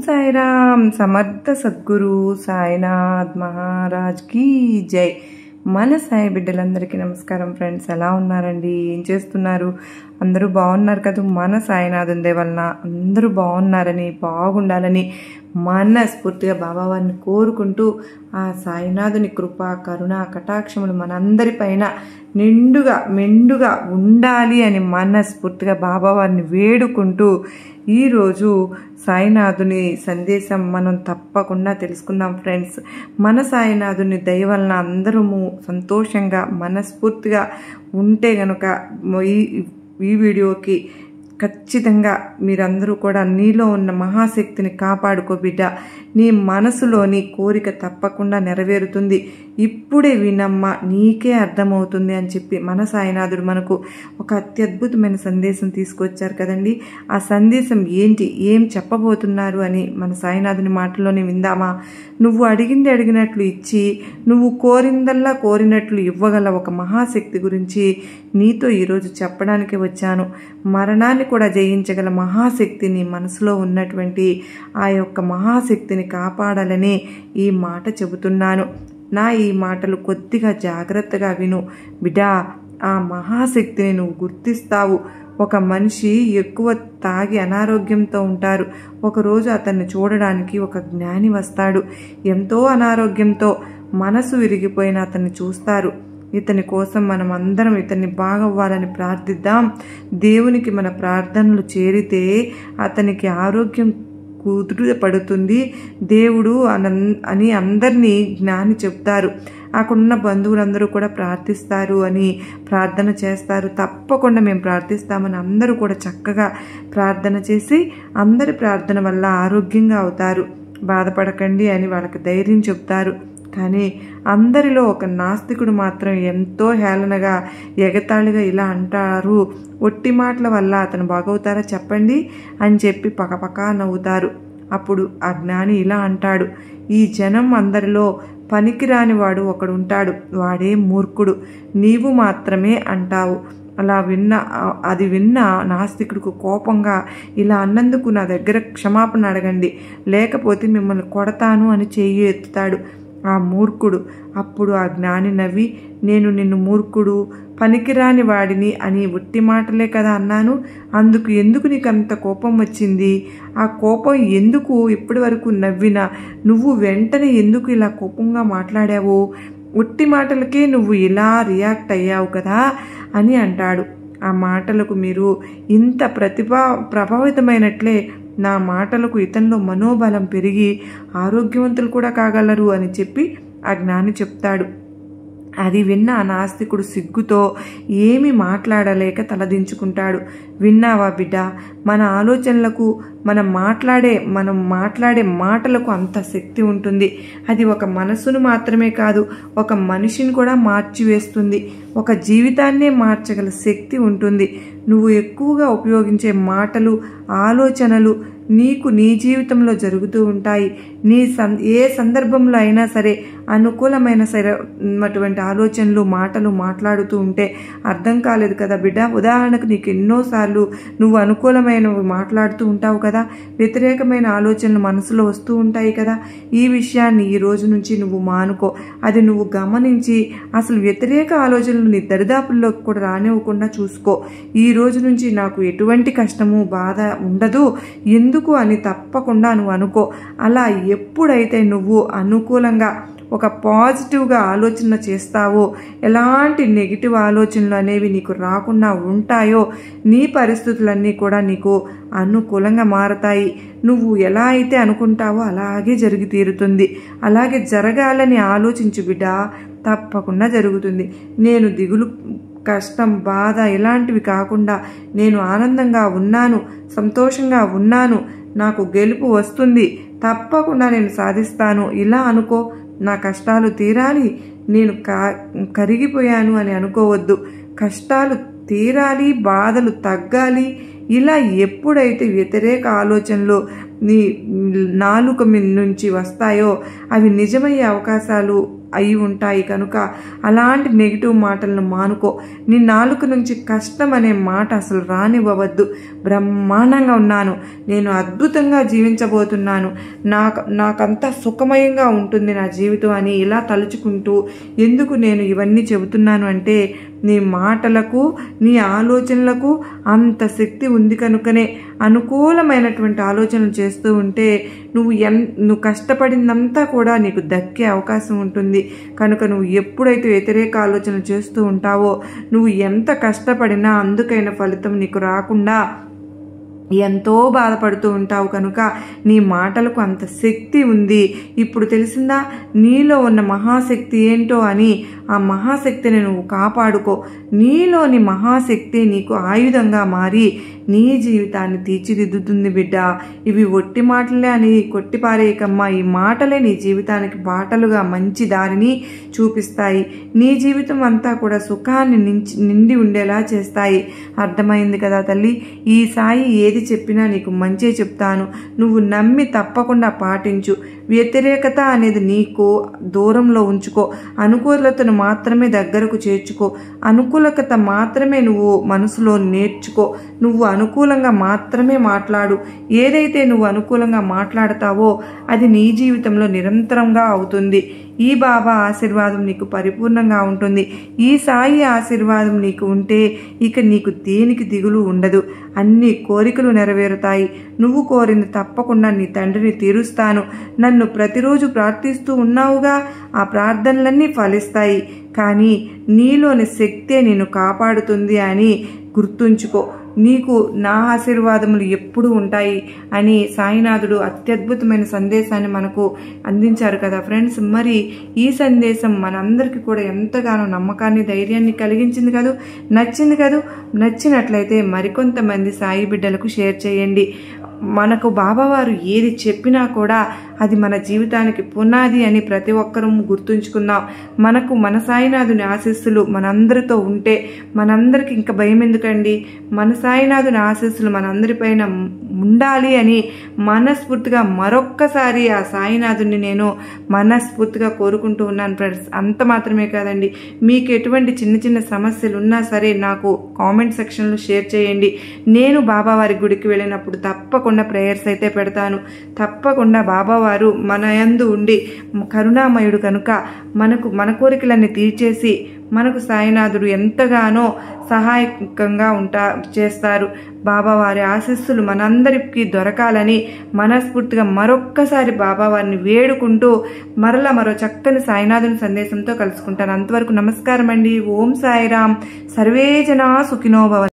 సాయిరామ్. సమర్థ సద్గురు సాయినాథ్ మహారాజ్ కి జై. మన సాయి బిడ్డలందరికీ నమస్కారం ఫ్రెండ్స్. ఎలా ఉన్నారండి? ఏం చేస్తున్నారు? అందరూ బాగున్నారు కదా? మన సాయినాథుని దయ వలన అందరూ బాగున్నారని, బాగుండాలని మనస్ఫూర్తిగా బాబావారిని కోరుకుంటూ ఆ సాయినాథుని కృప, కరుణ, కటాక్షములు మనందరిపైన నిండుగా మెండుగా ఉండాలి అని మనస్ఫూర్తిగా బాబావారిని వేడుకుంటూ ఈరోజు సాయినాథుని సందేశం మనం తప్పకుండా తెలుసుకుందాం ఫ్రెండ్స్. మన సాయినాథుని దయ వలన అందరము సంతోషంగా మనస్ఫూర్తిగా ఉంటే గనుక ఈ వీడియోకి ఖచ్చితంగా మీరందరూ కూడా నీలో ఉన్న మహాశక్తిని కాపాడుకో బిడ్డ. నీ మనసులోని కోరిక తప్పకుండా నెరవేరుతుంది. ఇప్పుడే వినమ్మా, నీకే అర్థమవుతుంది అని చెప్పి మన సాయినాథుడు మనకు ఒక అత్యద్భుతమైన సందేశం తీసుకొచ్చారు కదండి. ఆ సందేశం ఏంటి, ఏం చెప్పబోతున్నారు అని మన సాయినాథుని మాటల్లోనే విందామా? నువ్వు అడిగింది అడిగినట్లు ఇచ్చి, నువ్వు కోరిందల్లా కోరినట్లు ఇవ్వగల ఒక మహాశక్తి గురించి నీతో ఈరోజు చెప్పడానికి వచ్చాను. మరణాన్ని కూడా జయించగల మహాశక్తి నీ మనసులో ఉన్నటువంటి ఆ యొక్క మహాశక్తిని కాపాడాలని ఈ మాట చెబుతున్నాను. నా ఈ మాటలు కొద్దిగా జాగ్రత్తగా విను బిడ్డా. ఆ మహాశక్తిని నువ్వు గుర్తిస్తావు. ఒక మనిషి ఎక్కువ తాగి అనారోగ్యంతో ఉంటారు. ఒకరోజు అతన్ని చూడడానికి ఒక జ్ఞాని వస్తాడు. ఎంతో అనారోగ్యంతో మనసు విరిగిపోయిన అతన్ని చూస్తారు. ఇతని కోసం మనం అందరం ఇతన్ని బాగవ్వాలని ప్రార్థిద్దాం. దేవునికి మన ప్రార్థనలు చేరితే అతనికి ఆరోగ్యం కుదుటపడుతుంది దేవుడు అని అందరినీ జ్ఞాని చెప్తారు. అక్కడున్న బంధువులందరూ కూడా ప్రార్థిస్తారు అని ప్రార్థన చేస్తారు. తప్పకుండా మేము ప్రార్థిస్తామని అందరూ కూడా చక్కగా ప్రార్థన చేసి అందరి ప్రార్థన వల్ల ఆరోగ్యంగా అవుతారు, బాధపడకండి అని వాళ్ళకి ధైర్యం చెప్తారు. కానీ అందరిలో ఒక నాస్తికుడు మాత్రం ఎంతో హేళనగా, ఎగతాళిగా ఇలా అంటారు, ఒట్టి మాటల వల్ల అతను బాగవుతారా చెప్పండి అని చెప్పి పకపకా నవ్వుతారు. అప్పుడు ఆ జ్ఞాని ఇలా అంటాడు, ఈ జనం అందరిలో పనికిరాని వాడు ఒకడు ఉంటాడు, వాడే మూర్ఖుడు. నీవు మాత్రమే అంటావు. అది విన్న నాస్తికుడికి కోపంగా, ఇలా అన్నందుకు నా దగ్గర క్షమాపణ అడగండి, లేకపోతే మిమ్మల్ని కొడతాను అని చెయ్యి ఎత్తుతాడు ఆ మూర్ఖుడు. అప్పుడు ఆ జ్ఞాని నవ్వి, నేను నిన్ను మూర్ఖుడు, పనికిరాని వాడిని అని ఒట్టి మాటలే కదా అన్నాను, అందుకు ఎందుకు నీకు అంత కోపం వచ్చింది? ఆ కోపం ఎందుకు? ఇప్పటి వరకు నవ్వినా నువ్వు వెంటనే ఎందుకు ఇలా కోపంగా మాట్లాడావు? ఒట్టి మాటలకే నువ్వు ఇలా రియాక్ట్ అయ్యావు కదా అని అంటాడు. ఆ మాటలకు మీరు ఇంత ప్రభావితమైనట్లే నా మాటలకు ఇతనిలో మనోబలం పెరిగి ఆరోగ్యవంతులు కూడా కాగలరు అని చెప్పి ఆ జ్ఞాని చెప్తాడు. అది విన్న ఆ నాస్తికుడు సిగ్గుతో ఏమీ మాట్లాడలేక తలదించుకుంటాడు. విన్నావా బిడ్డ, మన ఆలోచనలకు మనం మాట్లాడే మాటలకు అంత శక్తి ఉంటుంది. అది ఒక మనసును మాత్రమే కాదు, ఒక మనిషిని కూడా మార్చివేస్తుంది. ఒక జీవితాన్నే మార్చగల శక్తి ఉంటుంది. నువ్వు ఎక్కువగా ఉపయోగించే మాటలు, ఆలోచనలు నీకు నీ జీవితంలో జరుగుతూ ఉంటాయి. ఏ సందర్భంలో అయినా సరే అనుకూలమైన సరైనటువంటి ఆలోచనలు, మాటలు మాట్లాడుతూ ఉంటే అర్థం కాలేదు కదా బిడ్డ. ఉదాహరణకు నీకు ఎన్నోసార్లు నువ్వు అనుకూలమైనవి మాట్లాడుతూ ఉంటావు కదా, వ్యతిరేకమైన ఆలోచనలు మనసులో వస్తూ ఉంటాయి కదా. ఈ విషయాన్ని ఈ రోజు నుంచి నువ్వు మానుకో. అది నువ్వు గమనించి అసలు వ్యతిరేక ఆలోచనలు నీ దరిదాపుల్లోకి కూడా రానివ్వకుండా చూసుకో. ఈ రోజు నుంచి నాకు ఎటువంటి కష్టము, బాధ ఉండదు ఎందుకు అని తప్పకుండా నువ్వు అనుకో. అలా ఎప్పుడైతే నువ్వు అనుకూలంగా ఒక పాజిటివ్గా ఆలోచన చేస్తావో, ఎలాంటి నెగిటివ్ ఆలోచనలు అనేవి నీకు రాకుండా ఉంటాయో, నీ పరిస్థితులన్నీ కూడా నీకు అనుకూలంగా మారతాయి. నువ్వు ఎలా అయితే అనుకుంటావో అలాగే జరిగి తీరుతుంది. అలాగే జరగాలని ఆలోచించు బిడ్డ, తప్పకుండా జరుగుతుంది. నేను దిగులు, కష్టం, బాధ ఇలాంటివి కాకుండా నేను ఆనందంగా ఉన్నాను, సంతోషంగా ఉన్నాను, నాకు గెలుపు వస్తుంది, తప్పకుండా నేను సాధిస్తాను ఇలా అనుకో. నా కష్టాలు తీరాలి, నేను కరిగిపోయాను అని అనుకోవద్దు. కష్టాలు తీరాలి, బాధలు తగ్గాలి. ఇలా ఎప్పుడైతే వ్యతిరేక ఆలోచనలు నీ నాలుక నుంచి వస్తాయో అవి నిజమయ్యే అవకాశాలు అయి ఉంటాయి కనుక అలాంటి నెగిటివ్ మాటలను మానుకో. నీ నాలుక నుంచి కష్టం అనే మాట అసలు రానివ్వవద్దు. బ్రహ్మాండంగా ఉన్నాను, నేను అద్భుతంగా జీవించబోతున్నాను, నాకంతా సుఖమయంగా ఉంటుంది నా జీవితం అని ఇలా తలుచుకుంటూ, ఎందుకు నేను ఇవన్నీ చెబుతున్నాను అంటే నీ మాటలకు నీ ఆలోచనలకు అంత శక్తి ఉంది కనుకనే అనుకూలమైనటువంటి ఆలోచనలు చేస్తూ ఉంటే నువ్వు కష్టపడిందంతా కూడా నీకు దక్కే అవకాశం ఉంటుంది. కనుక నువ్వు ఎప్పుడైతే వ్యతిరేక ఆలోచనలు చేస్తూ ఉంటావో నువ్వు ఎంత కష్టపడినా అందుకైన ఫలితం నీకు రాకుండా ఎంతో బాధపడుతూ ఉంటావు. కనుక నీ మాటలకు అంత శక్తి ఉంది. ఇప్పుడు తెలిసిందా నీలో ఉన్న మహాశక్తి ఏంటో అని? ఆ మహాశక్తిని నువ్వు కాపాడుకో. నీలోని మహాశక్తి నీకు ఆయుధంగా మారి నీ జీవితాన్ని తీర్చిదిద్దుతుంది బిడ్డ. ఇవి ఒట్టి మాటలే అని కొట్టిపారేయకమ్మా. ఈ మాటలే నీ జీవితానికి బాటలుగా మంచి దారిని చూపిస్తాయి. నీ జీవితం అంతా కూడా సుఖాన్ని నిండి ఉండేలా చేస్తాయి. అర్థమైంది కదా తల్లి? ఈ సాయి ఏది చెప్పినా నీకు మంచే చెప్తాను. నువ్వు నమ్మి తప్పకుండా పాటించు. వ్యతిరేకత అనేది నీకు దూరంలో ఉంచుకో. అనుకూలతను మాత్రమే దగ్గరకు చేర్చుకో. అనుకూలత మాత్రమే నువ్వు మనసులో నేర్చుకో. నువ్వు అనుకూలంగా మాత్రమే మాట్లాడు. ఏదైతే నువ్వు అనుకూలంగా మాట్లాడతావో అది నీ జీవితంలో నిరంతరంగా అవుతుంది. ఈ బాబా ఆశీర్వాదం నీకు పరిపూర్ణంగా ఉంటుంది. ఈ సాయి ఆశీర్వాదం నీకు ఉంటే ఇక నీకు దేనికి దిగులు ఉండదు. అన్ని కోరికలు నెరవేరుతాయి. నువ్వు కోరింది తప్పకుండా నీ తండ్రిని తీరుస్తాను. నన్ను ప్రతిరోజు ప్రార్థిస్తూ ఉన్నావుగా, ఆ ప్రార్థనలన్నీ ఫలిస్తాయి. కానీ నీలోని శక్తే నిన్ను కాపాడుతుంది అని గుర్తుంచుకో. నీకు నా ఆశీర్వాదములు ఎప్పుడూ ఉంటాయి అని సాయినాథుడు అత్యద్భుతమైన సందేశాన్ని మనకు అందించారు కదా ఫ్రెండ్స్. మరి ఈ సందేశం మనందరికీ కూడా ఎంతగానో నమ్మకాన్ని, ధైర్యాన్ని కలిగించింది కదూ, నచ్చింది కదూ? నచ్చినట్లయితే మరికొంతమంది సాయి బిడ్డలకు షేర్ చేయండి. మనకు బాబావారు ఏది చెప్పినా కూడా అది మన జీవితానికి పునాది అని ప్రతి ఒక్కరూ గుర్తుంచుకుందాం. మనకు మన సాయినాథుని ఆశీస్సులు మనందరితో ఉంటే మనందరికి ఇంకా భయం ఎందుకండి? మన సాయినాథుని ఆశీస్సులు మనందరిపైన ఉండాలి అని మనస్ఫూర్తిగా మరొక్కసారి ఆ సాయినాథుని నేను మనస్ఫూర్తిగా కోరుకుంటూ ఉన్నాను ఫ్రెండ్స్. అంత మాత్రమే కాదండి, మీకు ఎటువంటి చిన్న చిన్న సమస్యలు ఉన్నా సరే నాకు కామెంట్ సెక్షన్లో షేర్ చేయండి. నేను బాబావారి గుడికి వెళ్ళినప్పుడు తప్పకుండా ప్రేయర్స్ అయితే పెడతాను. తప్పకుండా బాబావారు మన యందు ఉండి కరుణామయుడు కనుక మన కోరికలన్నీ తీర్చేసి మనకు సాయినాథుడు ఎంతగానో సహాయకంగా చేస్తారు. బాబావారి ఆశీస్సులు మనందరికీ దొరకాలని మనస్ఫూర్తిగా మరొక్కసారి బాబావారిని వేడుకుంటూ మరో చక్కని సాయినాథుని సందేశంతో కలుసుకుంటాను. అంతవరకు నమస్కారం అండి. ఓం సాయిరామ్. సర్వే జనా సుఖినో భవంతు.